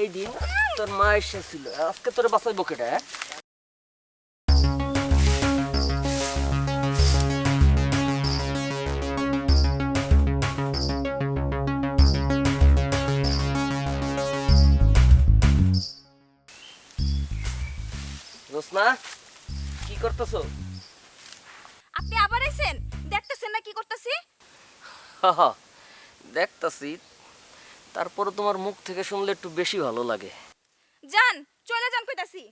সেই দিন তোর মা এসেছিল, আজকে তোর বাঁচাইবো কেটা? রোশনা, কি করতেছো? আপনি আবার আইছেন? দেখতেছেন না কি করতেছি? হ্যাঁ, দেখতাছি। তারপরে তোমার মুখ থেকে শুনলে একটু বেশি ভালো লাগে। যান, চলে যান কইতাছি।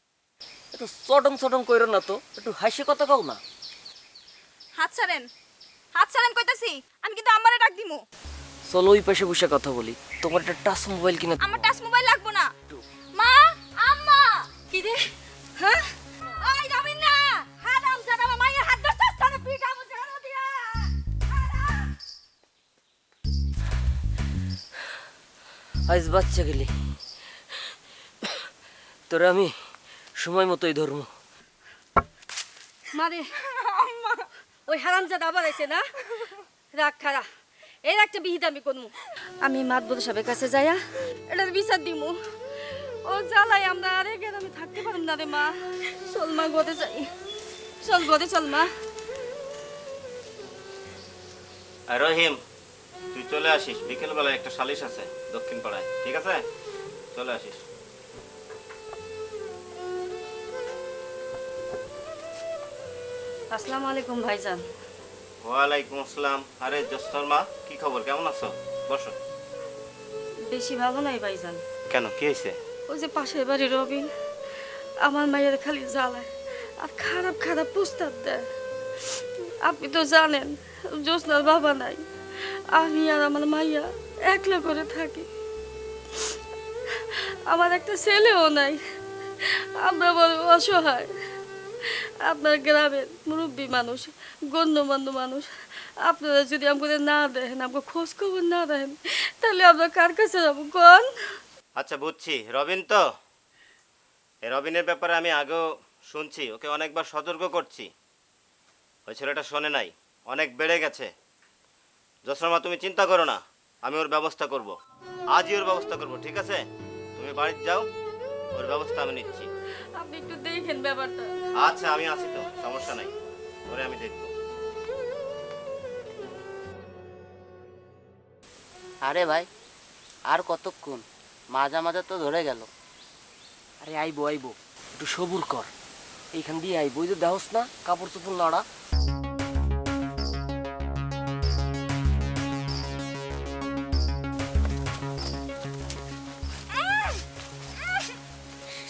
একটু চটং চটং কইরো না তো, একটু হাসি কথা কও না। হাত ছাড়েন, হাত ছাড়েন কইতাছি। আমি কিন্তু আমারে ডাক দিমু। চলো ওই পাশে বসে কথা বলি। তোমার একটা টাচ মোবাইল কিনে দেব। আমার টাচ মোবাইল লাগবো না। মা, আম্মা। কি রে? হ্যাঁ? ওই যাবেন না। হারাম জাদা আমার মায়ের হাত ধরছস তোর পিটাবো জানো দিয়া। হারাম। আজ বাচ্চা গেলি, তোরে আমি সময় মতোই ধরবো। মারে ওই হারামজাদা আবার আইছে না? রাগ খারা এর একটা বিহিত আমি করবো। আমি মাতবর সাহেবের কাছে যাইয়া এটার বিচার দিমু। ও জ্বালাই আমরা আরে গ্রামে থাকতে পারব না রে মা। চল মা ঘরে যাই, চল ঘরে চল মা। রহিম, তুই চলে আসিস, বিকেলবেলায় একটা সালিশ আছে দক্ষিণ পাড়ায়, ঠিক আছে? চলে আসিস। আসসালামু আলাইকুম ভাইজান। ওয়ালাইকুম আসসালাম। আরে জোসনার মা, কি খবর, কেমন আছো? বসো। বেশি ভালো নাই ভাইজান। কেন, কি হয়েছে? ওই যে পাশের বাড়ি রবিন আমার মায়ের খালি জ্বালায় আর খারাপ খারাপ প্রস্তাব দেয়। আপনি তো জানেন জ্যোৎস্নার বাবা নাই, আমি আর আমার মাইয়া একলা করে থাকি। আমার একটা ছেলেও নাই, আমরা বড় অসহায়। আপনার গ্রামের মুরব্বী মানুষ, গণ্যমান্য মানুষ, আপনারা যদি আমাকে না দেখেন, আমাকে খোঁজ খবর না দেখেন, তাহলে আমরা কার কাছে যাবো কোন? আচ্ছা বুঝছি, রবিন তো, এই রবিনের ব্যাপারে আমি আগেও শুনছি, ওকে অনেকবার সতর্ক করছি, ওই ছেলেটা শোনে নাই, অনেক বেড়ে গেছে। জোসনার মা, তুমি চিন্তা করো না, আমি ওর ব্যবস্থা করব, আজই ওর ব্যবস্থা করব, ঠিক আছে? তুমি বাড়িতে যাও, ওর ব্যবস্থা আমি নিচ্ছি। আপনি একটু দেখেন ব্যাপারটা। আচ্ছা, আমি আছি তো, সমস্যা নাই, ওরে আমি দেখব। আরে ভাই, আর কতক্ষণ? মাজা মাজা তো ধরে গেল। আরে আইবো আইবো, একটু সবুর কর। এইখান দিয়ে আইবো, ওই যে দেহস না কাপড় চোপড় নাড়া।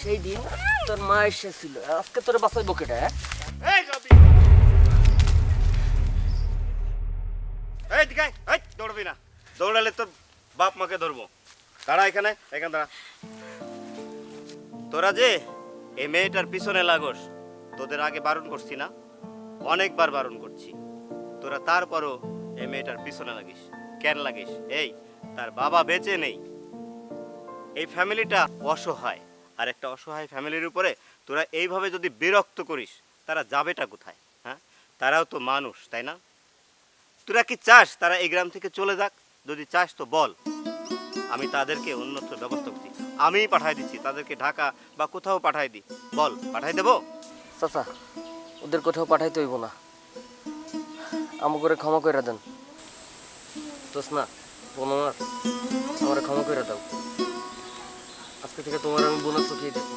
সেই দিন তোর মা এসেছিল, আজকে তোরে বাঁচাইবো কেটা? এই রবি, এই দিকে আয়, এই দৌড়বি না, দৌড়ালে তোর বাপ মাকে ধরবো। দাঁড়া এখানে, এখানে দাঁড়া। তোরা যে এই মেয়েটার পিছনে লাগোস, তোদের আগে বারণ করছি না? অনেকবার বারণ করছি, তোরা তারপরও এই মেয়েটার পিছনে লাগিস। কেন লাগিস? এই, তার বাবা বেঁচে নেই, এই ফ্যামিলিটা অসহায়, আর একটা অসহায় ফ্যামিলির উপরে তোরা এইভাবে যদি বিরক্ত করিস, তারা যাবেটা কোথায়? হ্যাঁ, তারাও তো মানুষ, তাই না? তোরা কি চাস তারা এই গ্রাম থেকে চলে যাক? যদি চাস তো বল, আমি তাদেরকে অন্যত্র ব্যবস্থা করছি, আমিই পাঠাই দিচ্ছি তাদেরকে, ঢাকা বা কোথাও পাঠাই দি, বল পাঠাই দেবো? চাচা, ওদের কোথাও পাঠাইতে হইব না, আমাকে করে ক্ষমা করে দেন। তোস না বোন আমার ক্ষমা করে দাও। আজকে থেকে তোমার আমি বোনের চোখেই দেখবো।